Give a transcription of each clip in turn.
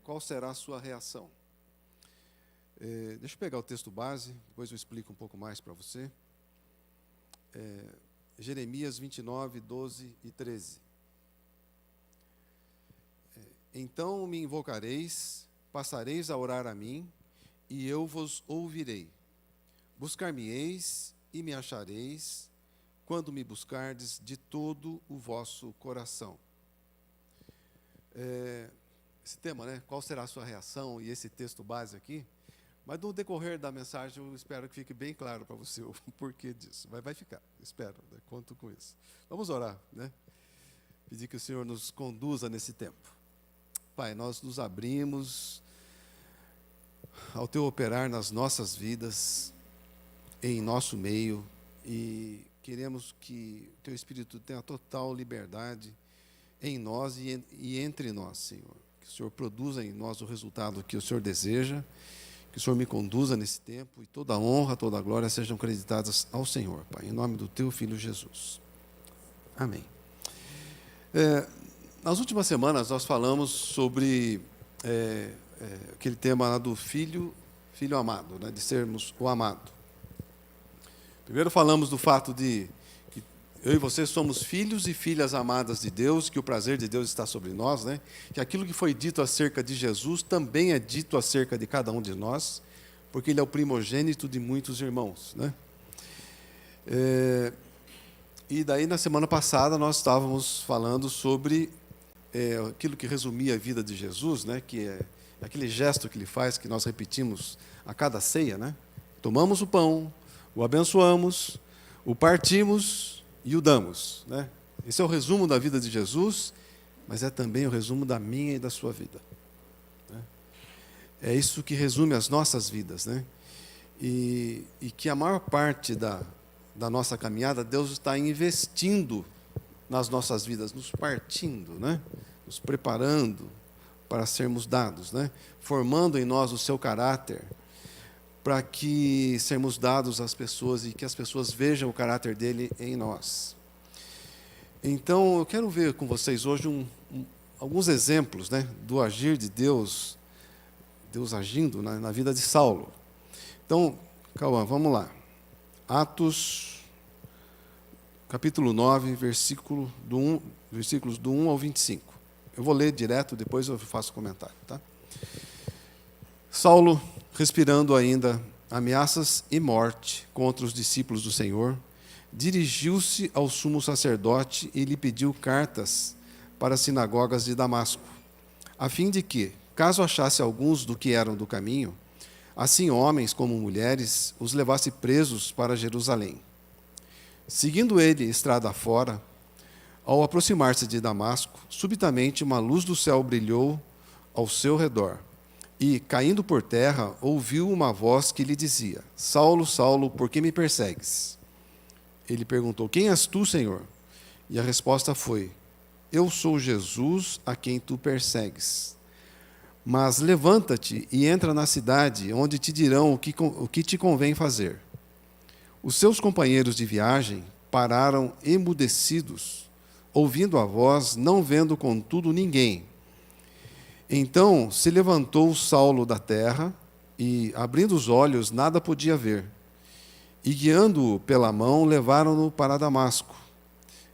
qual será a sua reação? Deixa eu pegar o texto base, depois eu explico um pouco mais para você. Jeremias 29, 12 e 13. Então me invocareis, passareis a orar a mim, e eu vos ouvirei. Buscar-me-eis e me achareis, quando me buscardes de todo o vosso coração. Esse tema, né? Qual será a sua reação? E esse texto base aqui. Mas no decorrer da mensagem eu espero que fique bem claro para você o porquê disso. Vai ficar, espero, né? Conto com isso. Vamos orar, né? Pedir que o Senhor nos conduza nesse tempo. Pai, nós nos abrimos ao Teu operar nas nossas vidas, em nosso meio, e queremos que o Teu Espírito tenha total liberdade em nós e entre nós, Senhor. Que o Senhor produza em nós o resultado que o Senhor deseja, que o Senhor me conduza nesse tempo, e toda a honra, toda a glória sejam creditadas ao Senhor, Pai, em nome do Teu Filho Jesus. Amém. Nas últimas semanas nós falamos sobre aquele tema lá do filho amado, né, de sermos o amado. Primeiro falamos do fato de que eu e você somos filhos e filhas amadas de Deus, que o prazer de Deus está sobre nós, né? Que aquilo que foi dito acerca de Jesus também é dito acerca de cada um de nós, porque Ele é o primogênito de muitos irmãos, né? E daí, na semana passada, nós estávamos falando sobre aquilo que resumia a vida de Jesus, né? Que é aquele gesto que Ele faz, que nós repetimos a cada ceia, né? Tomamos o pão, o abençoamos, o partimos e o damos, né? Esse é o resumo da vida de Jesus, mas é também o resumo da minha e da sua vida, né? É isso que resume as nossas vidas, né? E que a maior parte da nossa caminhada, Deus está investindo nas nossas vidas, nos partindo, né? Nos preparando para sermos dados, né? Formando em nós o seu caráter, para que sermos dados às pessoas e que as pessoas vejam o caráter dele em nós. Então, eu quero ver com vocês hoje alguns exemplos, né, do agir de Deus agindo na vida de Saulo. Então, Cauã, vamos lá. Atos, capítulo 9, versículos do 1 ao 25. Eu vou ler direto, depois eu faço comentário, tá? Saulo, respirando ainda ameaças e morte contra os discípulos do Senhor, dirigiu-se ao sumo sacerdote e lhe pediu cartas para as sinagogas de Damasco, a fim de que, caso achasse alguns do que eram do caminho, assim homens como mulheres, os levasse presos para Jerusalém. Seguindo ele estrada fora, ao aproximar-se de Damasco, subitamente uma luz do céu brilhou ao seu redor. E, caindo por terra, ouviu uma voz que lhe dizia: Saulo, Saulo, por que me persegues? Ele perguntou: Quem és tu, Senhor? E a resposta foi: Eu sou Jesus a quem tu persegues. Mas levanta-te e entra na cidade, onde te dirão o que te convém fazer. Os seus companheiros de viagem pararam emudecidos, ouvindo a voz, não vendo contudo ninguém. Então se levantou Saulo da terra e, abrindo os olhos, nada podia ver. E, guiando-o pela mão, levaram-no para Damasco.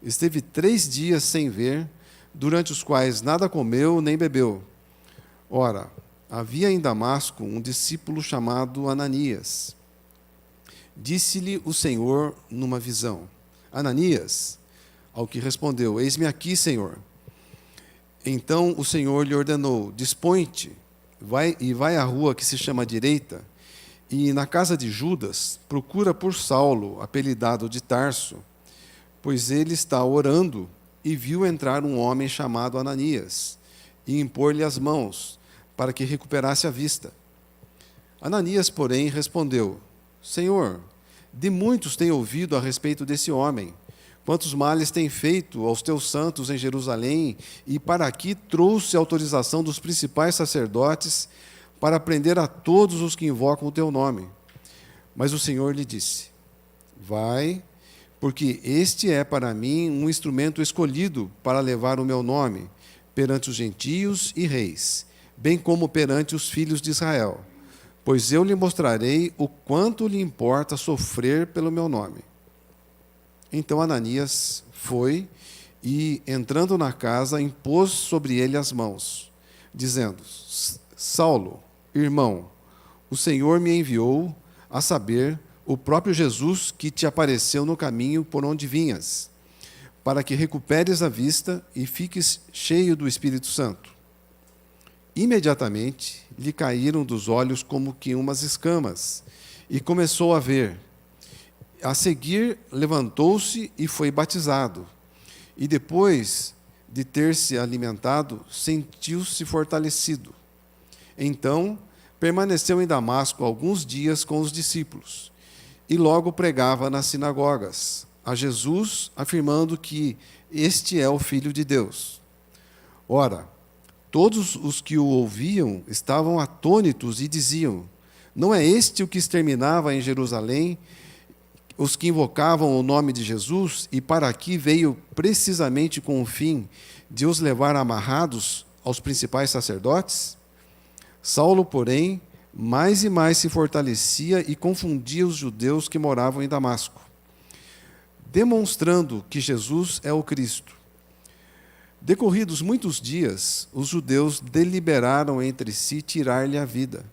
Esteve 3 dias sem ver, durante os quais nada comeu nem bebeu. Ora, havia em Damasco um discípulo chamado Ananias. Disse-lhe o Senhor numa visão: Ananias. Ao que respondeu: Eis-me aqui, Senhor. Então o Senhor lhe ordenou: Dispõe-te, vai à rua que se chama Direita, e na casa de Judas procura por Saulo, apelidado de Tarso, pois ele está orando, e viu entrar um homem chamado Ananias, e impor-lhe as mãos, para que recuperasse a vista. Ananias, porém, respondeu: Senhor, de muitos tenho ouvido a respeito desse homem, quantos males tem feito aos teus santos em Jerusalém, e para aqui trouxe autorização dos principais sacerdotes para prender a todos os que invocam o teu nome. Mas o Senhor lhe disse: Vai, porque este é para mim um instrumento escolhido para levar o meu nome perante os gentios e reis, bem como perante os filhos de Israel, pois eu lhe mostrarei o quanto lhe importa sofrer pelo meu nome. Então Ananias foi e, entrando na casa, impôs sobre ele as mãos, dizendo: Saulo, irmão, o Senhor me enviou, a saber, o próprio Jesus que te apareceu no caminho por onde vinhas, para que recuperes a vista e fiques cheio do Espírito Santo. Imediatamente lhe caíram dos olhos como que umas escamas, e começou a ver. A seguir, levantou-se e foi batizado. E depois de ter se alimentado, sentiu-se fortalecido. Então, permaneceu em Damasco alguns dias com os discípulos, e logo pregava nas sinagogas a Jesus, afirmando que este é o Filho de Deus. Ora, todos os que o ouviam estavam atônitos e diziam: não é este o que exterminava em Jerusalém os que invocavam o nome de Jesus, e para aqui veio precisamente com o fim de os levar amarrados aos principais sacerdotes? Saulo, porém, mais e mais se fortalecia e confundia os judeus que moravam em Damasco, demonstrando que Jesus é o Cristo. Decorridos muitos dias, os judeus deliberaram entre si tirar-lhe a vida.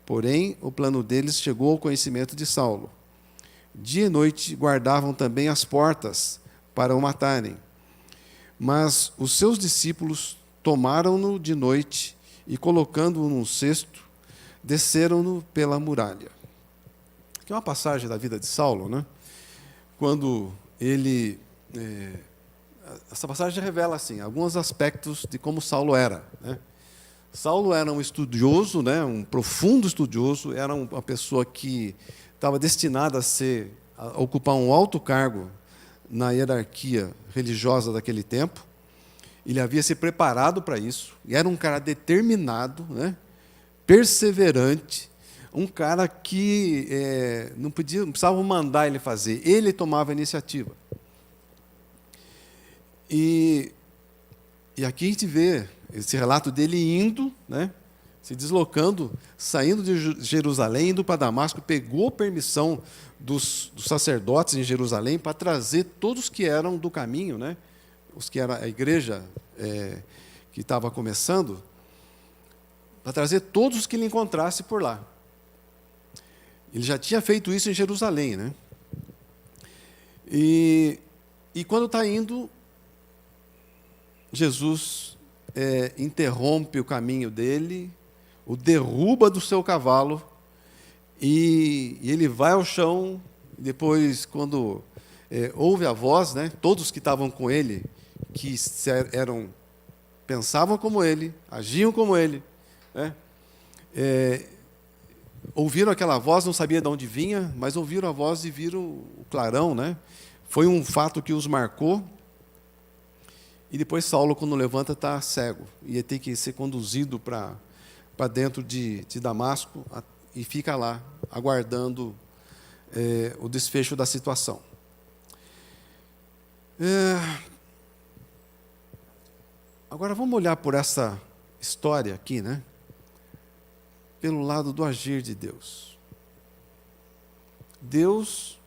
Porém, o plano deles chegou ao conhecimento de Saulo. Dia e noite guardavam também as portas para o matarem. Mas os seus discípulos tomaram-no de noite e, colocando-o num cesto, desceram-no pela muralha. Aqui é uma passagem da vida de Saulo, né? Quando ele... essa passagem revela assim, alguns aspectos de como Saulo era, né? Saulo era um estudioso, né? Um profundo estudioso, era uma pessoa que estava destinada a ocupar um alto cargo na hierarquia religiosa daquele tempo. Ele havia se preparado para isso, e era um cara determinado, né? Perseverante, um cara que não precisava mandar ele fazer, ele tomava a iniciativa. E aqui a gente vê esse relato dele indo, né? Se deslocando, saindo de Jerusalém, indo para Damasco, pegou permissão dos sacerdotes em Jerusalém para trazer todos que eram do caminho, né? Os que era a igreja que estava começando, para trazer todos os que ele encontrasse por lá. Ele já tinha feito isso em Jerusalém, né? E quando está indo, Jesus interrompe o caminho dele, o derruba do seu cavalo, e ele vai ao chão. Depois, quando ouve a voz, né, todos que estavam com ele, que pensavam como ele, agiam como ele, né, ouviram aquela voz, não sabia de onde vinha, mas ouviram a voz e viram o clarão, né? Foi um fato que os marcou. E depois Saulo, quando levanta, está cego. Ia ter que ser conduzido para dentro de Damasco e fica lá, aguardando o desfecho da situação. Agora vamos olhar por essa história aqui, né? Pelo lado do agir de Deus. Deus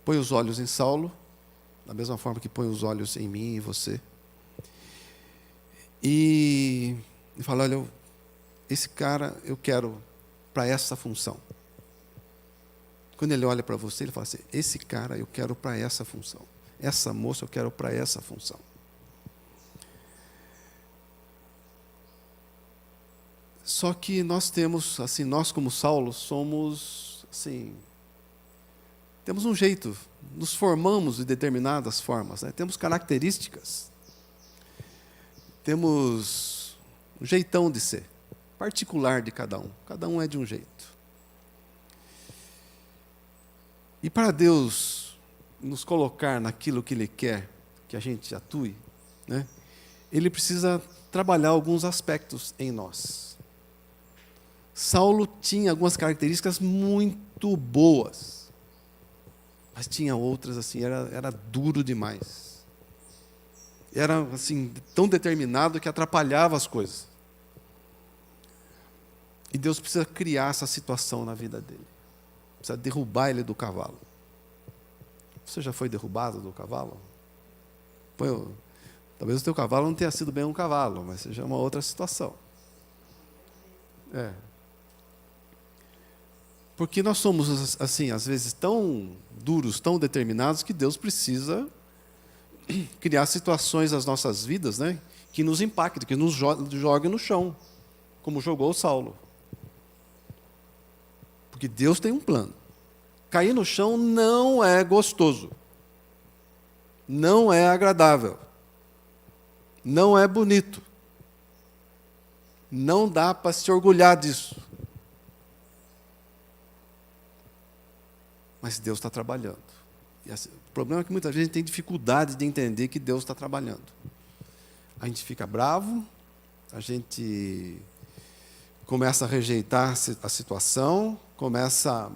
põe os olhos em Saulo, da mesma forma que põe os olhos em mim e você. E fala: olha, esse cara eu quero para essa função. Quando ele olha para você, ele fala assim: esse cara eu quero para essa função. Essa moça eu quero para essa função. Só que nós temos, assim, nós como Saulo somos, assim, temos um jeito, nos formamos de determinadas formas, né? Temos características, temos um jeitão de ser, particular de cada um é de um jeito. E para Deus nos colocar naquilo que Ele quer que a gente atue, né, Ele precisa trabalhar alguns aspectos em nós. Saulo tinha algumas características muito boas, mas tinha outras assim, era duro demais. era assim tão determinado que atrapalhava as coisas. E Deus precisa criar essa situação na vida dele. Precisa derrubar ele do cavalo. Você já foi derrubado do cavalo? Talvez o teu cavalo não tenha sido bem um cavalo, mas seja uma outra situação. Porque nós somos, assim, às vezes tão duros, tão determinados, que Deus precisa criar situações nas nossas vidas, né, que nos impactem, que nos joguem no chão, como jogou o Saulo. Porque Deus tem um plano. Cair no chão não é gostoso. Não é agradável. Não é bonito. Não dá para se orgulhar disso. Mas Deus está trabalhando. E assim, o problema é que muita gente tem dificuldade de entender que Deus está trabalhando. A gente fica bravo, a gente começa a rejeitar a situação, começa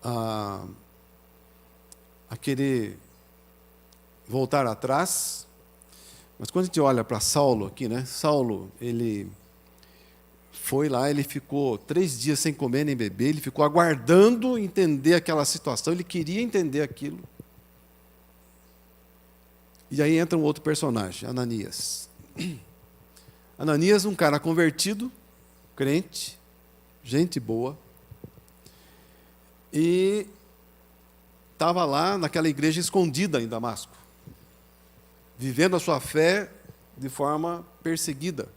a querer voltar atrás. Mas quando a gente olha para Saulo aqui, né? Saulo, ele foi lá, ele ficou 3 dias sem comer nem beber, ele ficou aguardando entender aquela situação, ele queria entender aquilo. E aí entra um outro personagem, Ananias. Ananias, um cara convertido, crente, gente boa, e estava lá naquela igreja escondida em Damasco, vivendo a sua fé de forma perseguida.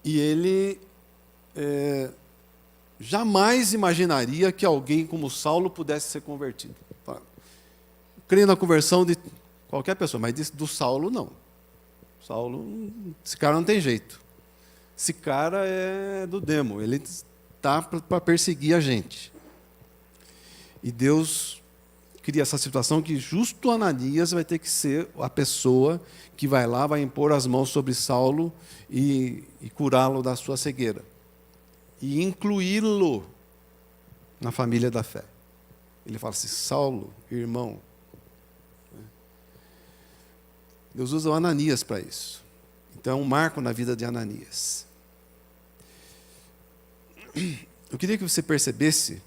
E ele jamais imaginaria que alguém como Saulo pudesse ser convertido. Creio na conversão de qualquer pessoa, mas do Saulo não. Saulo, esse cara não tem jeito. Esse cara é do demo, ele está para perseguir a gente. E Deus cria essa situação que justo Ananias vai ter que ser a pessoa que vai lá, vai impor as mãos sobre Saulo e curá-lo da sua cegueira. E incluí-lo na família da fé. Ele fala assim, Saulo, irmão. Deus usa o Ananias para isso. Então é um marco na vida de Ananias. Eu queria que você percebesse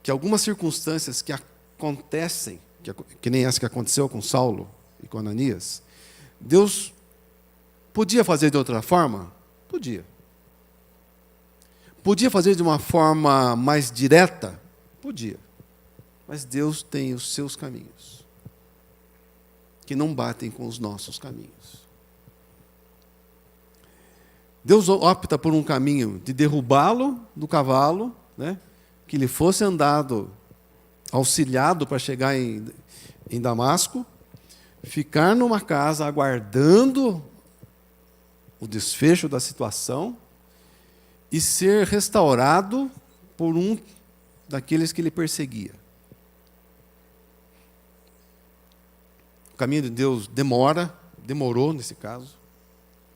que algumas circunstâncias que acontecem, que nem essa que aconteceu com Saulo e com Ananias, Deus podia fazer de outra forma? Podia. Podia fazer de uma forma mais direta? Podia. Mas Deus tem os seus caminhos, que não batem com os nossos caminhos. Deus opta por um caminho de derrubá-lo do cavalo, né? Que ele fosse andado, auxiliado para chegar em Damasco, ficar numa casa aguardando o desfecho da situação e ser restaurado por um daqueles que ele perseguia. O caminho de Deus demorou nesse caso.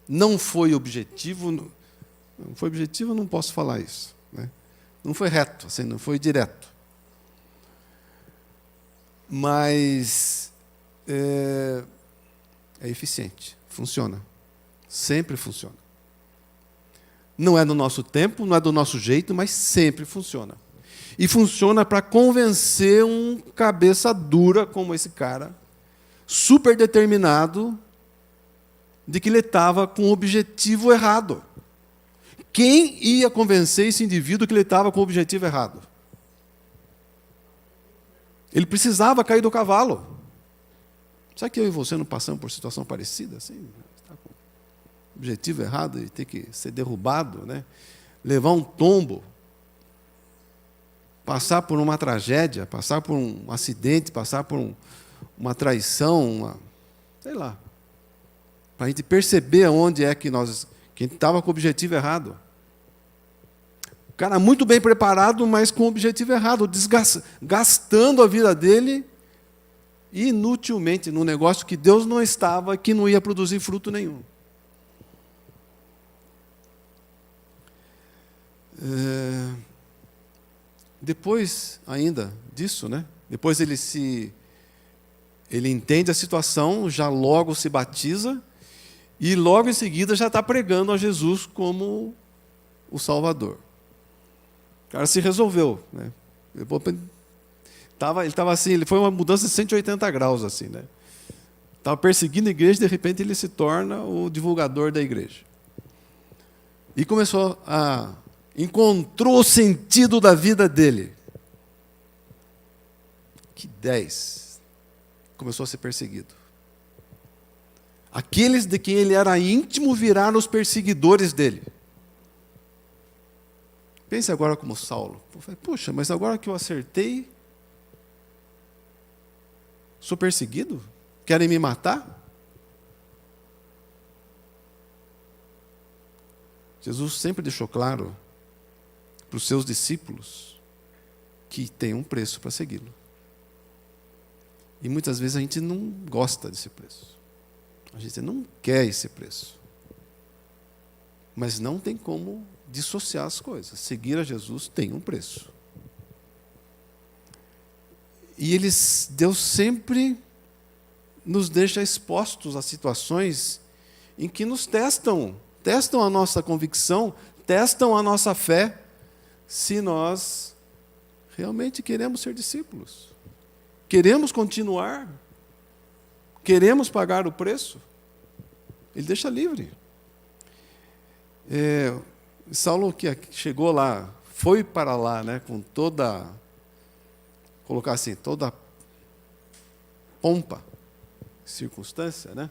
Não foi objetivo, não posso falar isso, né? Não foi reto, assim, não foi direto. Mas é eficiente, funciona. Sempre funciona. Não é do nosso tempo, não é do nosso jeito, mas sempre funciona. E funciona para convencer um cabeça dura como esse cara, super determinado, de que ele estava com o objetivo errado. Quem ia convencer esse indivíduo que ele estava com o objetivo errado? Ele precisava cair do cavalo. Será que eu e você não passamos por situação parecida? Assim, está com o objetivo errado e ter que ser derrubado, né? Levar um tombo, passar por uma tragédia, passar por um acidente, passar por uma traição, sei lá, para a gente perceber onde é que a gente estava com o objetivo errado. O cara muito bem preparado, mas com o objetivo errado, gastando a vida dele inutilmente num negócio que Deus não estava, que não ia produzir fruto nenhum. Depois ainda disso, né? Depois ele se Ele entende a situação, já logo se batiza e logo em seguida já está pregando a Jesus como o Salvador. O cara se resolveu, né? Ele estava assim, ele foi uma mudança de 180 graus, assim, né? Estava perseguindo a igreja, de repente ele se torna o divulgador da igreja. E encontrou o sentido da vida dele. Que 10. Começou a ser perseguido. Aqueles de quem ele era íntimo viraram os perseguidores dele. Pense agora como Saulo. Puxa, mas agora que eu acertei, sou perseguido? Querem me matar? Jesus sempre deixou claro para os seus discípulos que tem um preço para segui-lo. E muitas vezes a gente não gosta desse preço. A gente não quer esse preço. Mas não tem como dissociar as coisas. Seguir a Jesus tem um preço. E Deus sempre nos deixa expostos a situações em que nos testam a nossa convicção, testam a nossa fé, se nós realmente queremos ser discípulos. Queremos continuar? Queremos pagar o preço? Ele deixa livre. Saulo que chegou lá, foi para lá, né, com toda, colocar assim, toda pompa, circunstância, né?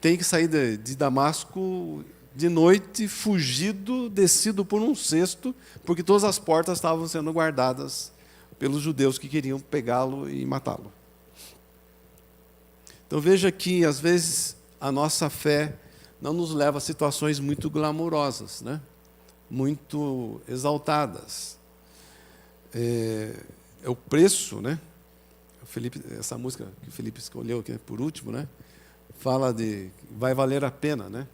Tem que sair de Damasco de noite, fugido, descido por um cesto, porque todas as portas estavam sendo guardadas pelos judeus que queriam pegá-lo e matá-lo. Então veja que, às vezes, a nossa fé não nos leva a situações muito glamourosas, né? Muito exaltadas. É o preço, né? Essa música que o Felipe escolheu aqui por último, né? Fala de vai valer a pena, né?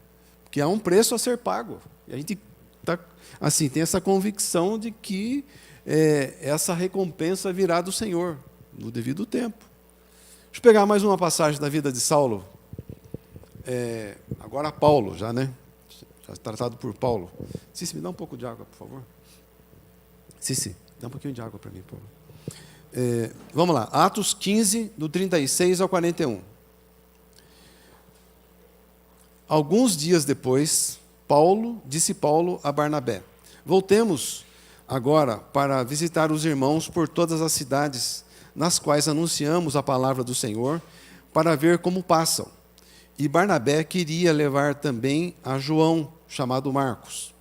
Porque há um preço a ser pago. E a gente tem essa convicção de que essa recompensa virá do Senhor, no devido tempo. Deixa eu pegar mais uma passagem da vida de Saulo. Agora Paulo, já, né? Já tratado por Paulo. Cici, me dá um pouco de água, por favor. Cici, dá um pouquinho de água para mim, por favor. Vamos lá, Atos 15, do 36 ao 41. Alguns dias depois, disse Paulo a Barnabé: voltemos agora para visitar os irmãos por todas as cidades nas quais anunciamos a palavra do Senhor, para ver como passam. E Barnabé queria levar também a João, chamado Marcos.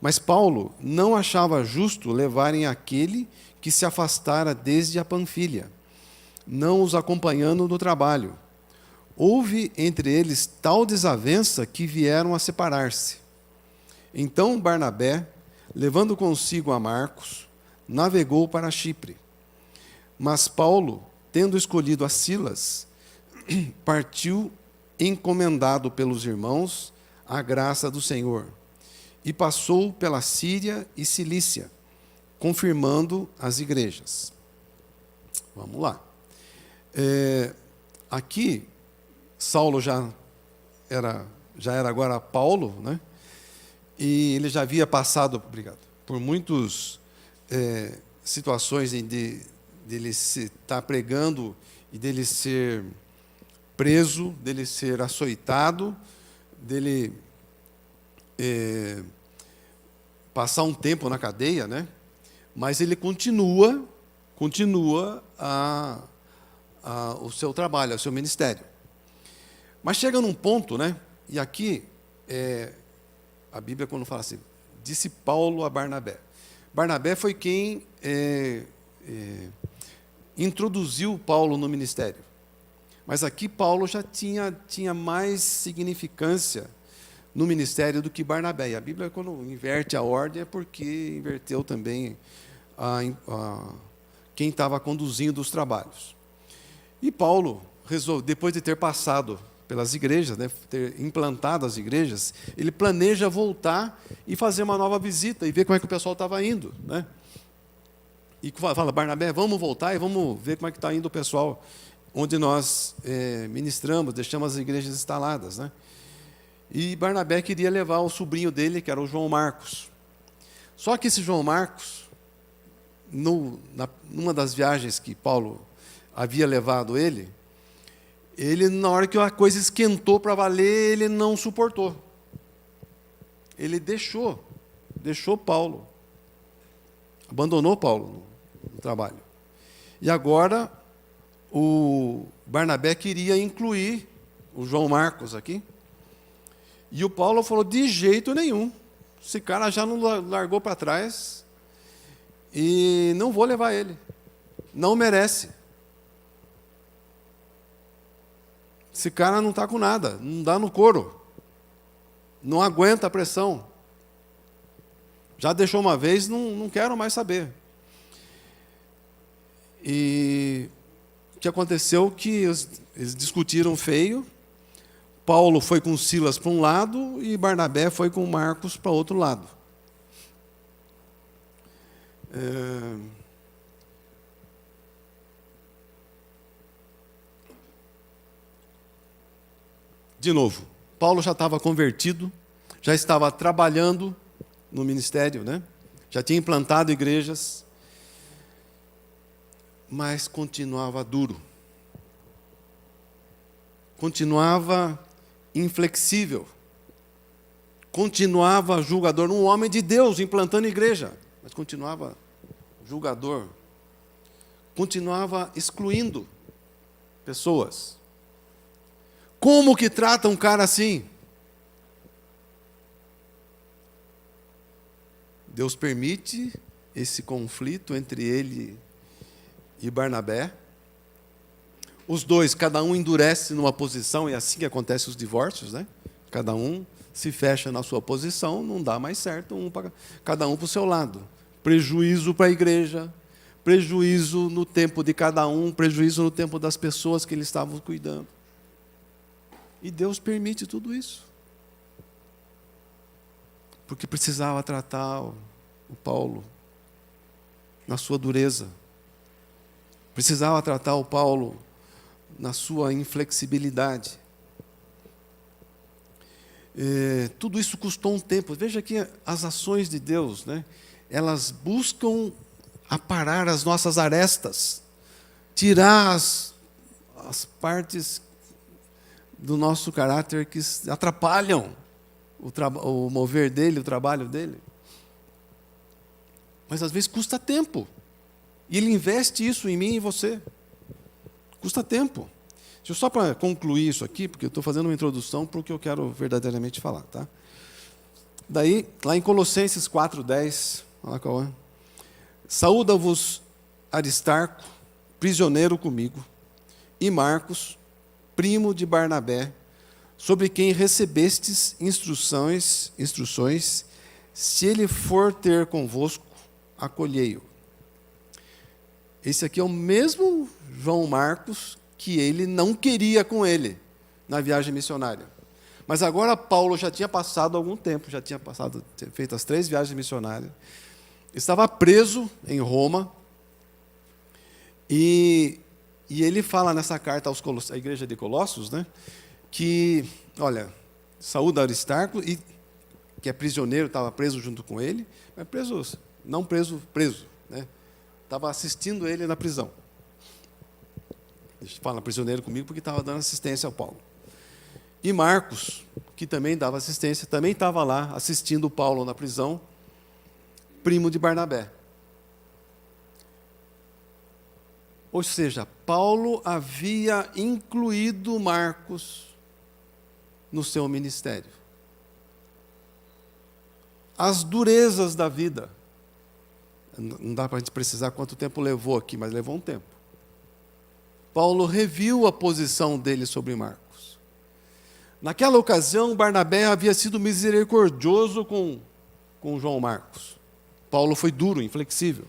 Mas Paulo não achava justo levarem aquele que se afastara desde a Panfilha, não os acompanhando no trabalho. Houve entre eles tal desavença que vieram a separar-se. Então Barnabé, levando consigo a Marcos, navegou para Chipre. Mas Paulo, tendo escolhido a Silas, partiu encomendado pelos irmãos à graça do Senhor, e passou pela Síria e Cilícia, confirmando as igrejas. Vamos lá. Aqui, Saulo já era agora Paulo, né? E ele já havia passado, por muitas situações de ele se estar pregando e dele ser preso, dele ser açoitado, dele passar um tempo na cadeia, né? Mas ele continua o seu trabalho, o seu ministério. Mas chega num ponto, né? E aqui, a Bíblia, quando fala assim, disse Paulo a Barnabé. Barnabé foi quem introduziu Paulo no ministério. Mas aqui Paulo já tinha mais significância no ministério do que Barnabé. E a Bíblia, quando inverte a ordem, é porque inverteu também quem estava conduzindo os trabalhos. E Paulo resolve, depois de ter passado pelas igrejas, né, ter implantado as igrejas, ele planeja voltar e fazer uma nova visita e ver como é que o pessoal estava indo, né? E fala: Barnabé, vamos voltar e vamos ver como é que está indo o pessoal. onde nós ministramos, deixamos as igrejas instaladas, né? E Barnabé queria levar o sobrinho dele, que era o João Marcos. Só que esse João Marcos, numa das viagens que Paulo havia levado ele, na hora que a coisa esquentou para valer, ele não suportou. Ele deixou Paulo, abandonou Paulo no trabalho. E agora o Barnabé queria incluir o João Marcos aqui. E o Paulo falou, de jeito nenhum. Esse cara já não largou para trás e não vou levar ele. Não merece. Esse cara não está com nada, não dá no couro. Não aguenta a pressão. Já deixou uma vez, não quero mais saber. E o que aconteceu que eles discutiram feio. Paulo foi com Silas para um lado e Barnabé foi com Marcos para outro lado. De novo, Paulo já estava convertido, já estava trabalhando no ministério, né? Já tinha implantado igrejas, mas continuava duro. Continuava inflexível. Continuava julgador, um homem de Deus implantando igreja, mas continuava julgador. Continuava excluindo pessoas. Como que trata um cara assim? Deus permite esse conflito entre ele e Barnabé. Os dois, cada um endurece numa posição, e assim que acontecem os divórcios, né? Cada um se fecha na sua posição, não dá mais certo, cada um para o seu lado. Prejuízo para a igreja, prejuízo no tempo de cada um, prejuízo no tempo das pessoas que eles estavam cuidando. E Deus permite tudo isso. Porque precisava tratar o Paulo na sua dureza. Precisava tratar o Paulo na sua inflexibilidade. Tudo isso custou um tempo. Veja que as ações de Deus, né, elas buscam aparar as nossas arestas, tirar as partes do nosso caráter que atrapalham o mover dele, o trabalho dele. Mas às vezes custa tempo. E ele investe isso em mim e em você. Custa tempo. Deixa eu só para concluir isso aqui, porque eu estou fazendo uma introdução para o que eu quero verdadeiramente falar. Tá? Daí, lá em Colossenses 4:10, olha lá qual é. Saúda-vos Aristarco, prisioneiro comigo, e Marcos, primo de Barnabé, sobre quem recebestes instruções, se ele for ter convosco, acolhei-o. Esse aqui é o mesmo João Marcos que ele não queria com ele na viagem missionária. Mas agora Paulo já tinha passado algum tempo, tinha feito as 3 viagens missionárias, estava preso em Roma, e ele fala nessa carta à igreja de Colossos, né, que, olha, saúda Aristarco, que é prisioneiro, estava preso junto com ele, mas preso, né, estava assistindo ele na prisão. Ele fala prisioneiro comigo porque estava dando assistência ao Paulo. E Marcos, que também dava assistência, também estava lá assistindo o Paulo na prisão, primo de Barnabé. Ou seja, Paulo havia incluído Marcos no seu ministério. As durezas da vida. Não dá para a gente precisar quanto tempo levou aqui, mas levou um tempo. Paulo reviu a posição dele sobre Marcos. Naquela ocasião, Barnabé havia sido misericordioso com João Marcos. Paulo foi duro, inflexível.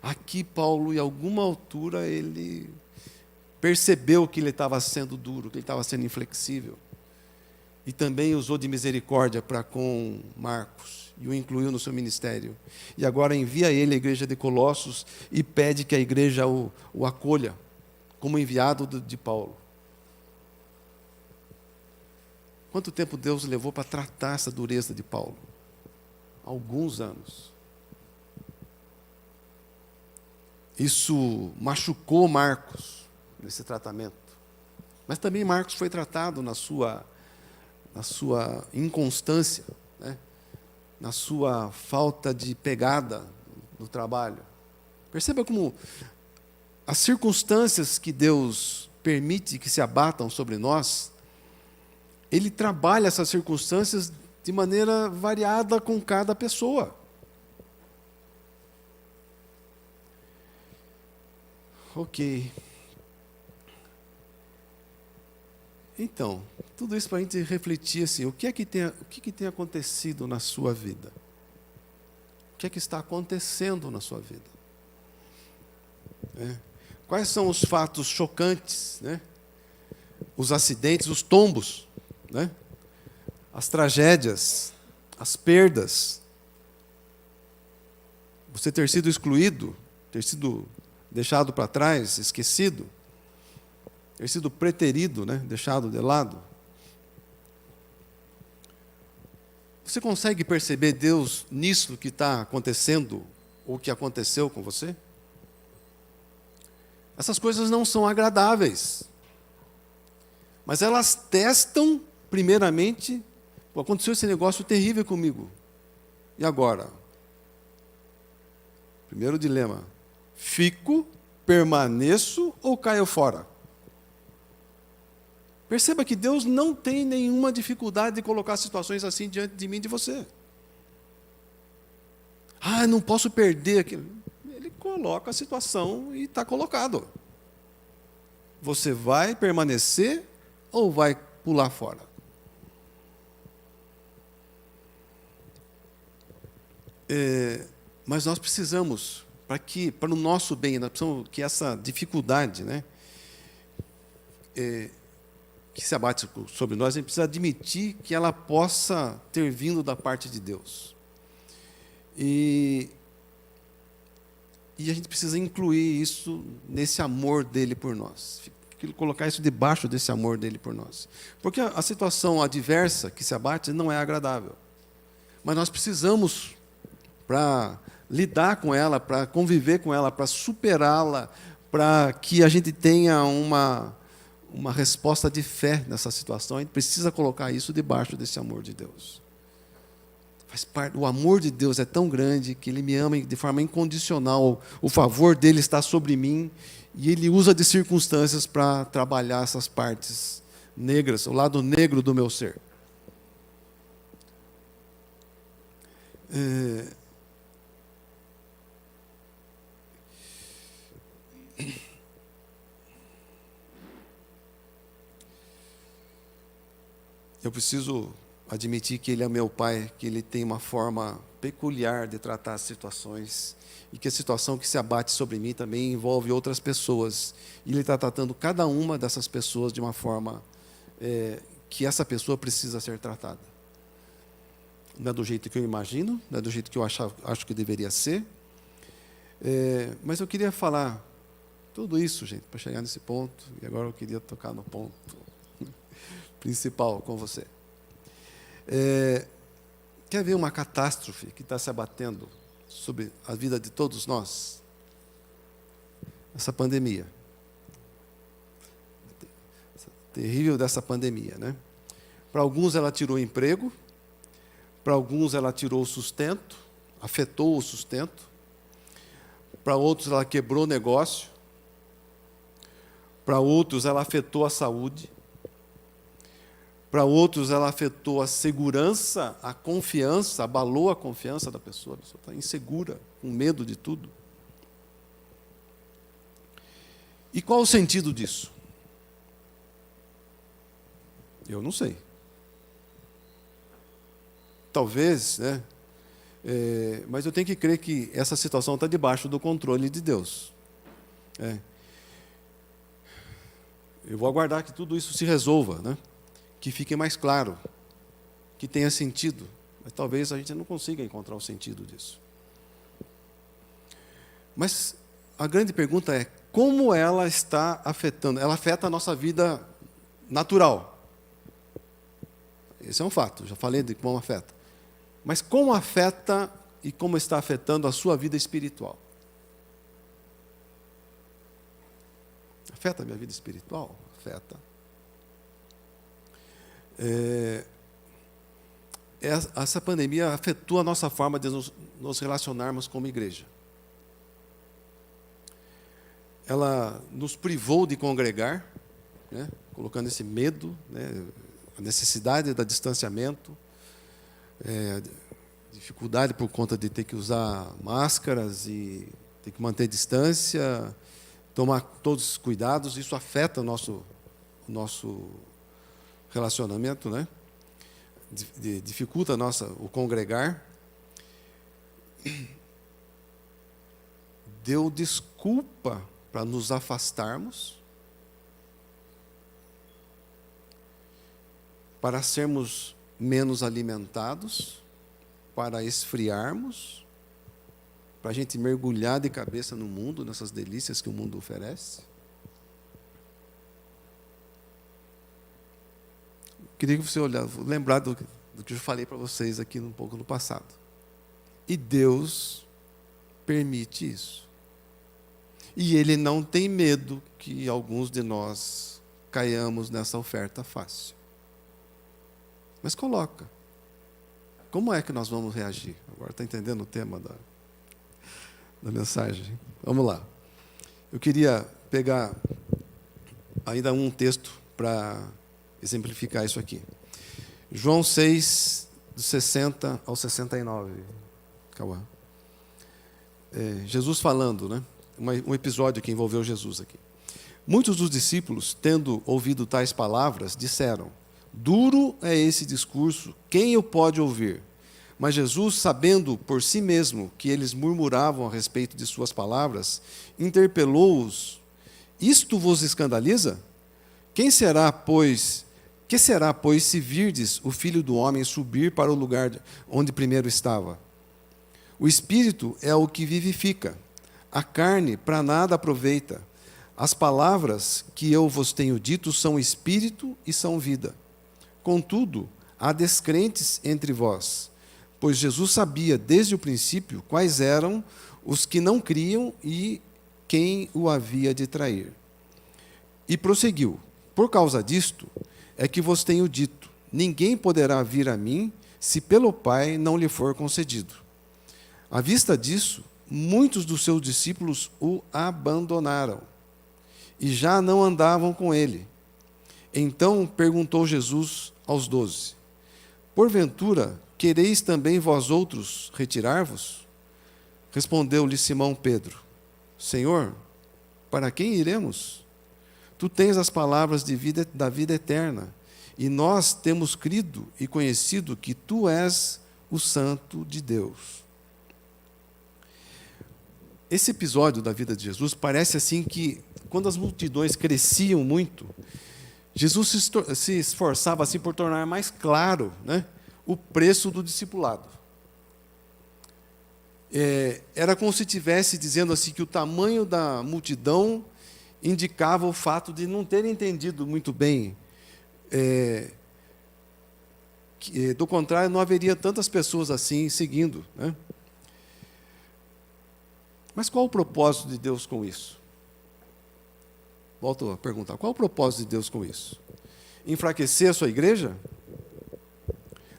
Aqui, Paulo, em alguma altura, ele percebeu que ele estava sendo duro, que ele estava sendo inflexível. E também usou de misericórdia para com Marcos, e o incluiu no seu ministério. E agora envia ele à igreja de Colossos e pede que a igreja o acolha como enviado de Paulo. Quanto tempo Deus levou para tratar essa dureza de Paulo? Alguns anos. Isso machucou Marcos nesse tratamento. Mas também Marcos foi tratado na sua inconstância, né? Na sua falta de pegada no trabalho. Perceba como as circunstâncias que Deus permite que se abatam sobre nós, Ele trabalha essas circunstâncias de maneira variada com cada pessoa. Ok. Então, tudo isso para a gente refletir assim, o que é que tem acontecido na sua vida? O que é que está acontecendo na sua vida? Quais são os fatos chocantes, né? Os acidentes, os tombos, né? As tragédias, as perdas. Você ter sido excluído, ter sido deixado para trás, esquecido, ter sido preterido, né? Deixado de lado. Você consegue perceber Deus nisso que está acontecendo, ou que aconteceu com você? Essas coisas não são agradáveis. Mas elas testam, primeiramente, aconteceu esse negócio terrível comigo. E agora? Primeiro dilema. Fico, permaneço ou caio fora? Perceba que Deus não tem nenhuma dificuldade de colocar situações assim diante de mim e de você. Não posso perder aquilo. Ele coloca a situação e está colocado. Você vai permanecer ou vai pular fora? Mas nós precisamos, para o nosso bem, nós precisamos que essa dificuldade, né, que se abate sobre nós, a gente precisa admitir que ela possa ter vindo da parte de Deus. E a gente precisa incluir isso nesse amor dele por nós. Colocar isso debaixo desse amor dele por nós. Porque a situação adversa que se abate não é agradável. Mas nós precisamos, para lidar com ela, para conviver com ela, para superá-la, para que a gente tenha uma resposta de fé nessa situação, a gente precisa colocar isso debaixo desse amor de Deus. Faz parte, o amor de Deus é tão grande que Ele me ama de forma incondicional, o favor dEle está sobre mim, e Ele usa de circunstâncias para trabalhar essas partes negras, o lado negro do meu ser. Eu preciso admitir que Ele é meu Pai, que Ele tem uma forma peculiar de tratar as situações, e que a situação que se abate sobre mim também envolve outras pessoas. E Ele está tratando cada uma dessas pessoas de uma forma que essa pessoa precisa ser tratada. Não é do jeito que eu imagino, não é do jeito que eu acho que deveria ser. Mas eu queria falar tudo isso, gente, para chegar nesse ponto, e agora eu queria tocar no ponto principal com você. Quer ver uma catástrofe que está se abatendo sobre a vida de todos nós? Essa pandemia. Terrível dessa pandemia, né? Para alguns ela tirou o emprego, para alguns ela tirou o sustento, afetou o sustento, para outros ela quebrou o negócio, para outros ela afetou a saúde, para outros ela afetou a segurança, a confiança, abalou a confiança da pessoa. A pessoa está insegura, com medo de tudo. E qual o sentido disso? Eu não sei. Talvez, né? Mas eu tenho que crer que essa situação está debaixo do controle de Deus. Eu vou aguardar que tudo isso se resolva, né? Que fique mais claro, que tenha sentido. Mas talvez a gente não consiga encontrar o sentido disso. Mas a grande pergunta é, como ela está afetando. Ela afeta a nossa vida natural. Esse é um fato, já falei de como afeta. Mas como afeta e como está afetando a sua vida espiritual? Afeta a minha vida espiritual? Afeta. Essa pandemia afetou a nossa forma de nos relacionarmos como igreja. Ela nos privou de congregar, né, colocando esse medo, né, a necessidade do distanciamento, dificuldade por conta de ter que usar máscaras e ter que manter distância, tomar todos os cuidados. Isso afeta o nosso relacionamento, né? Dificulta o congregar. Deu desculpa para nos afastarmos, para sermos menos alimentados, para esfriarmos, para a gente mergulhar de cabeça no mundo, nessas delícias que o mundo oferece. Queria que você lembrar do que eu falei para vocês aqui um pouco no passado. E Deus permite isso. E Ele não tem medo que alguns de nós caiamos nessa oferta fácil. Mas coloca. Como é que nós vamos reagir? Agora está entendendo o tema da mensagem? Vamos lá. Eu queria pegar ainda um texto para exemplificar isso aqui. João 6, do 60 ao 69. Cauã. Jesus falando, né? Um episódio que envolveu Jesus aqui. Muitos dos discípulos, tendo ouvido tais palavras, disseram: duro é esse discurso, quem o pode ouvir? Mas Jesus, sabendo por si mesmo que eles murmuravam a respeito de suas palavras, interpelou-os: isto vos escandaliza? Que será, pois, se virdes o Filho do Homem subir para o lugar onde primeiro estava? O Espírito é o que vivifica, a carne para nada aproveita. As palavras que eu vos tenho dito são Espírito e são vida. Contudo, há descrentes entre vós, pois Jesus sabia desde o princípio quais eram os que não criam e quem o havia de trair. E prosseguiu: por causa disto é que vos tenho dito, ninguém poderá vir a mim se pelo Pai não lhe for concedido. À vista disso, muitos dos seus discípulos o abandonaram e já não andavam com ele. Então perguntou Jesus aos 12: porventura, quereis também vós outros retirar-vos? Respondeu-lhe Simão Pedro: Senhor, para quem iremos? Tu tens as palavras da vida eterna, e nós temos crido e conhecido que tu és o Santo de Deus. Esse episódio da vida de Jesus parece assim que, quando as multidões cresciam muito, Jesus se esforçava assim por tornar mais claro, né, o preço do discipulado. Era como se estivesse dizendo assim que o tamanho da multidão indicava o fato de não ter entendido muito bem. Do contrário, não haveria tantas pessoas assim seguindo, né? Mas qual o propósito de Deus com isso? Volto a perguntar, qual o propósito de Deus com isso? Enfraquecer a sua igreja?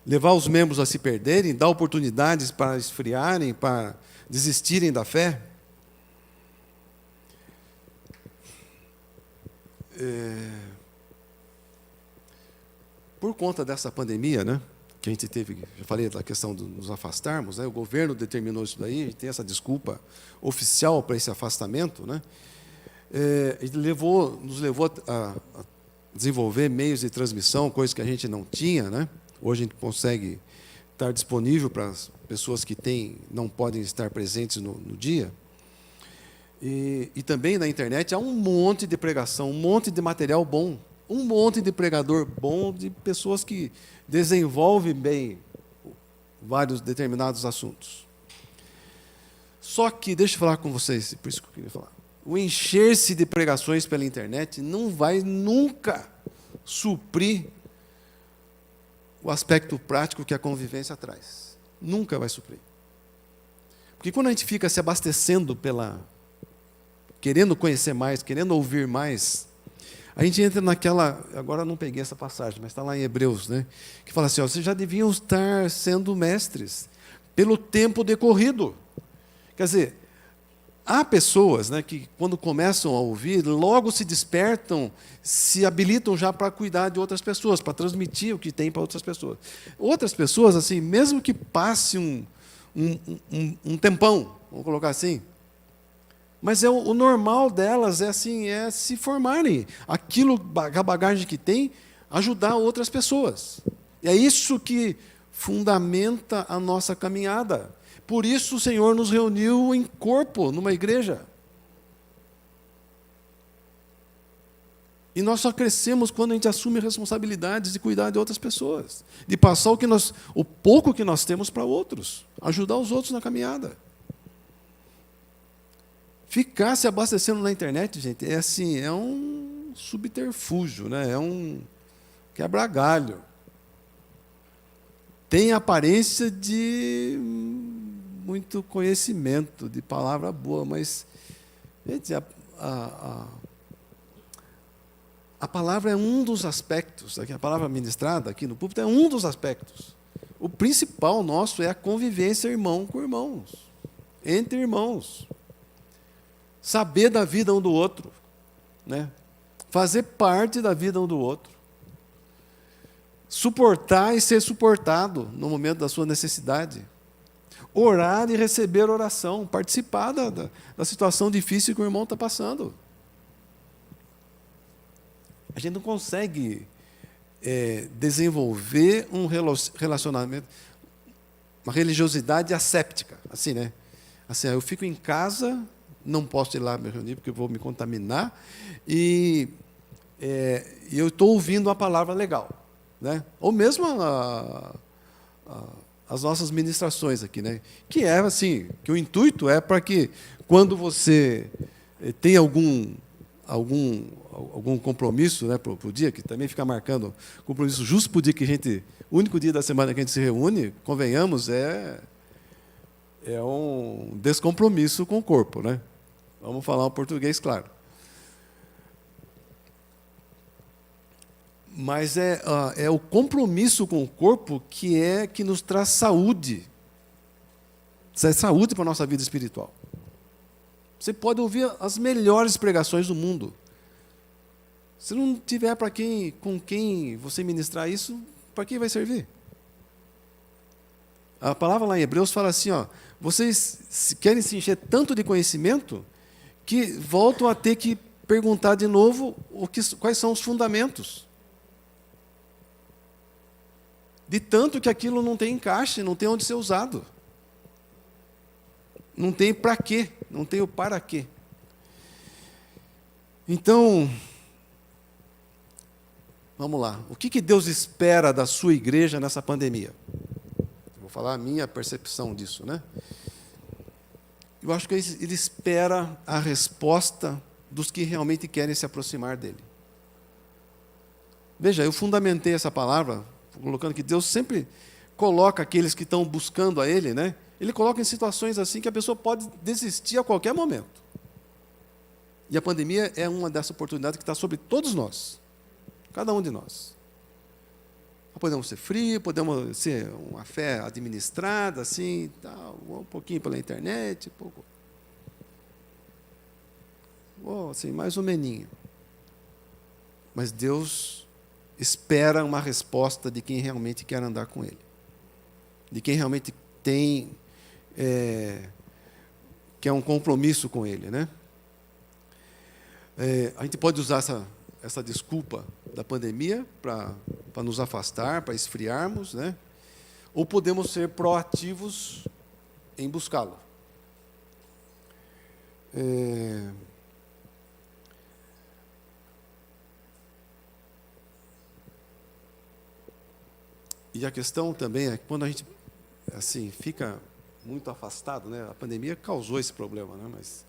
Levar os membros a se perderem? Dar oportunidades para esfriarem, para desistirem da fé? Por conta dessa pandemia, né, que a gente teve, já falei da questão de nos afastarmos, né, o governo determinou isso daí, a gente tem essa desculpa oficial para esse afastamento, né, nos levou a desenvolver meios de transmissão, coisas que a gente não tinha, né. Hoje a gente consegue estar disponível para as pessoas que não podem estar presentes no dia. E também na internet há um monte de pregação, um monte de material bom, um monte de pregador bom, de pessoas que desenvolvem bem vários determinados assuntos. Só que, deixa eu falar com vocês, por isso que eu queria falar. o encher-se de pregações pela internet não vai nunca suprir o aspecto prático que a convivência traz. Nunca vai suprir. Porque quando a gente fica se abastecendo querendo conhecer mais, querendo ouvir mais, a gente entra naquela, agora eu não peguei essa passagem, mas está lá em Hebreus, né? Que fala assim, ó, vocês já deviam estar sendo mestres pelo tempo decorrido. Quer dizer, há pessoas, né, que quando começam a ouvir, logo se despertam, se habilitam já para cuidar de outras pessoas, para transmitir o que tem para outras pessoas. Outras pessoas, assim, mesmo que passe um tempão, vamos colocar assim, mas o normal delas é assim, é se formarem. Aquilo, a bagagem que tem, ajudar outras pessoas. E é isso que fundamenta a nossa caminhada. Por isso o Senhor nos reuniu em corpo, numa igreja. E nós só crescemos quando a gente assume responsabilidades de cuidar de outras pessoas, de passar o pouco que nós temos para outros, ajudar os outros na caminhada. Ficar se abastecendo na internet, gente, é assim, é um subterfúgio, né? É um quebra-galho. Tem aparência de muito conhecimento, de palavra boa, mas, gente, a palavra é um dos aspectos, a palavra ministrada aqui no púlpito é um dos aspectos. O principal nosso é a convivência irmão com irmãos, entre irmãos. Saber da vida um do outro, né? Fazer parte da vida um do outro. Suportar e ser suportado no momento da sua necessidade. Orar e receber oração, participar da situação difícil que o irmão está passando. A gente não consegue desenvolver um relacionamento, uma religiosidade asséptica, assim, né? Assim, eu fico em casa, não posso ir lá me reunir porque eu vou me contaminar, e eu estou ouvindo uma palavra legal, né? Ou mesmo as nossas ministrações aqui, né? Que é assim, que o intuito é para que quando você tem algum compromisso, né, para o dia, que também fica marcando compromisso justo para o dia o único dia da semana que a gente se reúne, convenhamos, é um descompromisso com o corpo, né? Vamos falar um português claro. Mas é o compromisso com o corpo que nos traz saúde. Traz saúde para a nossa vida espiritual. Você pode ouvir as melhores pregações do mundo. Se não tiver com quem você ministrar isso, para quem vai servir? A palavra lá em Hebreus fala assim, ó, vocês querem se encher tanto de conhecimento que voltam a ter que perguntar de novo quais são os fundamentos. De tanto que aquilo não tem encaixe, não tem onde ser usado. Não tem para quê, não tem o para quê. Então, vamos lá. O que Deus espera da sua igreja nessa pandemia? Vou falar a minha percepção disso, né? Eu acho que ele espera a resposta dos que realmente querem se aproximar dele. Veja, eu fundamentei essa palavra colocando que Deus sempre coloca aqueles que estão buscando a Ele, né? Ele coloca em situações assim que a pessoa pode desistir a qualquer momento. E a pandemia é uma dessas oportunidades que está sobre todos nós, cada um de nós. Podemos ser frios, podemos ser uma fé administrada, assim, tal, um pouquinho pela internet, pouco. Assim, mais ou meninho. Mas Deus espera uma resposta de quem realmente quer andar com Ele. De quem realmente quer um compromisso com Ele, né? A gente pode usar essa desculpa da pandemia para nos afastar, para esfriarmos, né? Ou podemos ser proativos em buscá-lo. E a questão também é que quando a gente assim fica muito afastado, né? A pandemia causou esse problema, né? Mas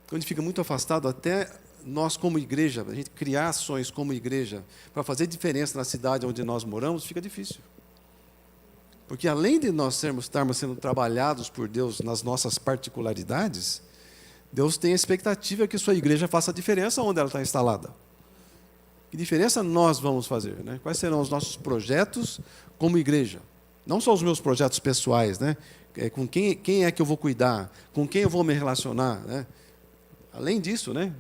quando a gente fica muito afastado, até nós como igreja, a gente criar ações como igreja, para fazer diferença na cidade onde nós moramos, fica difícil. Porque além de nós estarmos sendo trabalhados por Deus nas nossas particularidades, Deus tem a expectativa que sua igreja faça diferença onde ela está instalada. Que diferença nós vamos fazer, né? Quais serão os nossos projetos como igreja? Não só os meus projetos pessoais, né? Com quem é que eu vou cuidar, com quem eu vou me relacionar, né? Além disso, né?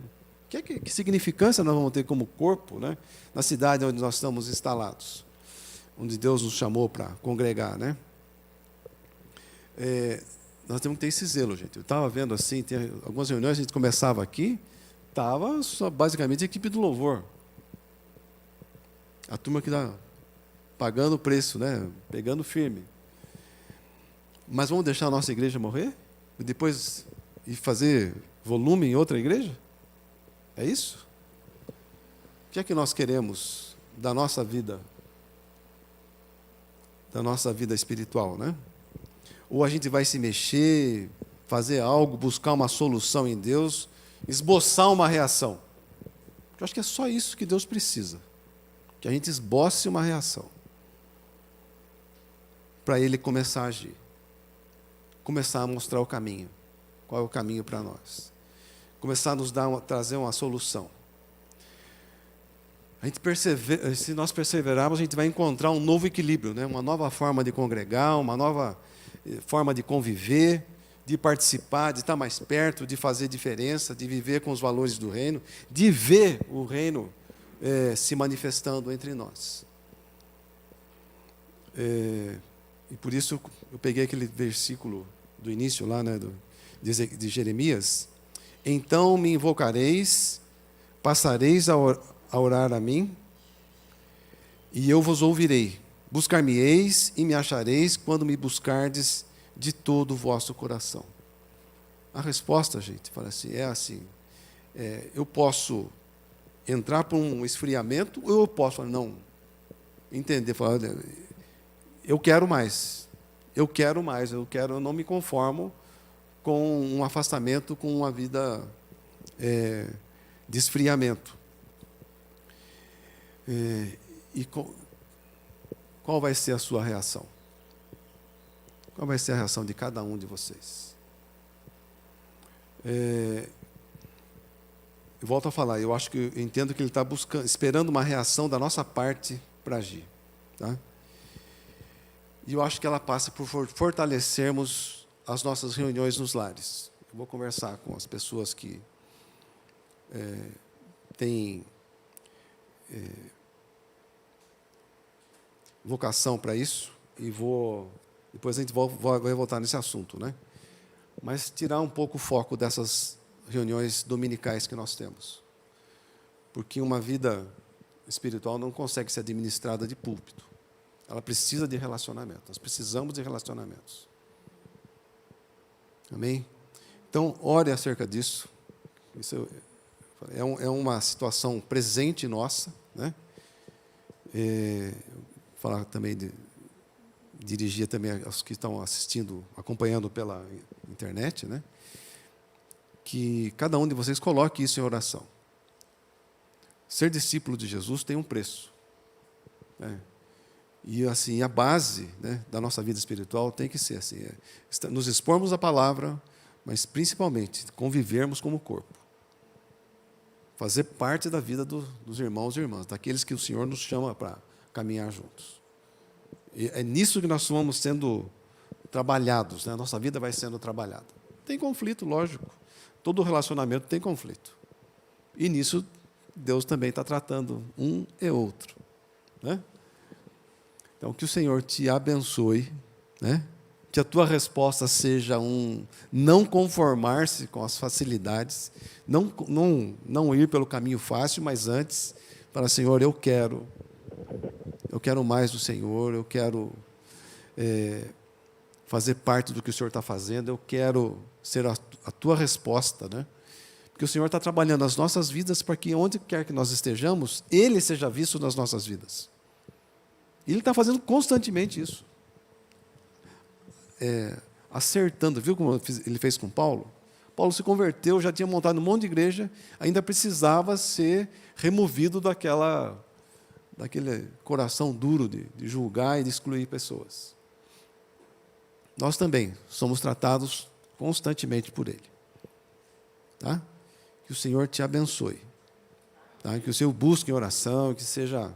Que significância nós vamos ter como corpo, né? Na cidade onde nós estamos instalados, onde Deus nos chamou para congregar, né? Nós temos que ter esse zelo, gente. Eu estava vendo assim, tem algumas reuniões, a gente começava aqui, estava só basicamente a equipe do louvor. A turma que está pagando o preço, né? Pegando firme. Mas vamos deixar a nossa igreja morrer? E depois ir fazer volume em outra igreja? É isso? O que é que nós queremos da nossa vida? Da nossa vida espiritual, né? Ou a gente vai se mexer, fazer algo, buscar uma solução em Deus, esboçar uma reação. Eu acho que é só isso que Deus precisa. Que a gente esboce uma reação. Para Ele começar a agir. Começar a mostrar o caminho. Qual é o caminho para nós? Começar a nos trazer uma solução. Se nós perseverarmos, a gente vai encontrar um novo equilíbrio, né? Uma nova forma de congregar, uma nova forma de conviver, de participar, de estar mais perto, de fazer diferença, de viver com os valores do reino, de ver o reino se manifestando entre nós. E por isso eu peguei aquele versículo do início lá, né, de Jeremias. Então me invocareis, passareis a orar a mim, e eu vos ouvirei. Buscar-me-eis e me achareis quando me buscardes de todo o vosso coração. A resposta, gente, fala assim, é assim. Eu posso entrar por um esfriamento, ou eu posso falar, não, entender, falar, eu quero mais, eu não me conformo com um afastamento, com uma vida de esfriamento. Qual vai ser a sua reação? Qual vai ser a reação de cada um de vocês? Eu volto a falar, eu entendo que ele está esperando uma reação da nossa parte para agir. Tá? E eu acho que ela passa por fortalecermos as nossas reuniões nos lares. Eu vou conversar com as pessoas que têm vocação para isso, e depois a gente vai voltar nesse assunto, né? Mas tirar um pouco o foco dessas reuniões dominicais que nós temos. Porque uma vida espiritual não consegue ser administrada de púlpito. Ela precisa de relacionamento. Nós precisamos de relacionamentos. Amém? Então, ore acerca disso. Isso é uma situação presente nossa, né? Falar também dirigir também aos que estão assistindo, acompanhando pela internet, né? Que cada um de vocês coloque isso em oração. Ser discípulo de Jesus tem um preço, né? E assim, a base, né, da nossa vida espiritual tem que ser assim, nos expormos à palavra, mas principalmente convivermos como corpo. Fazer parte da vida dos irmãos e irmãs, daqueles que o Senhor nos chama para caminhar juntos. E é nisso que nós vamos sendo trabalhados, né? A nossa vida vai sendo trabalhada. Tem conflito, lógico. Todo relacionamento tem conflito. E nisso Deus também está tratando um e outro, né? Então, que o Senhor te abençoe, né? Que a tua resposta seja não conformar-se com as facilidades, não ir pelo caminho fácil, mas antes, falar, Senhor, eu quero mais do Senhor, eu quero fazer parte do que o Senhor está fazendo, eu quero ser a tua resposta, né? Porque o Senhor está trabalhando nas nossas vidas para que, onde quer que nós estejamos, Ele seja visto nas nossas vidas. E Ele está fazendo constantemente isso. Acertando, viu como Ele fez com Paulo? Paulo se converteu, já tinha montado um monte de igreja, ainda precisava ser removido daquele coração duro de julgar e de excluir pessoas. Nós também somos tratados constantemente por Ele. Tá? Que o Senhor te abençoe. Tá? Que o Senhor busque em oração, que seja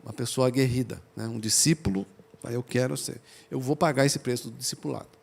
uma pessoa aguerrida, né? Um discípulo, eu vou pagar esse preço do discipulado.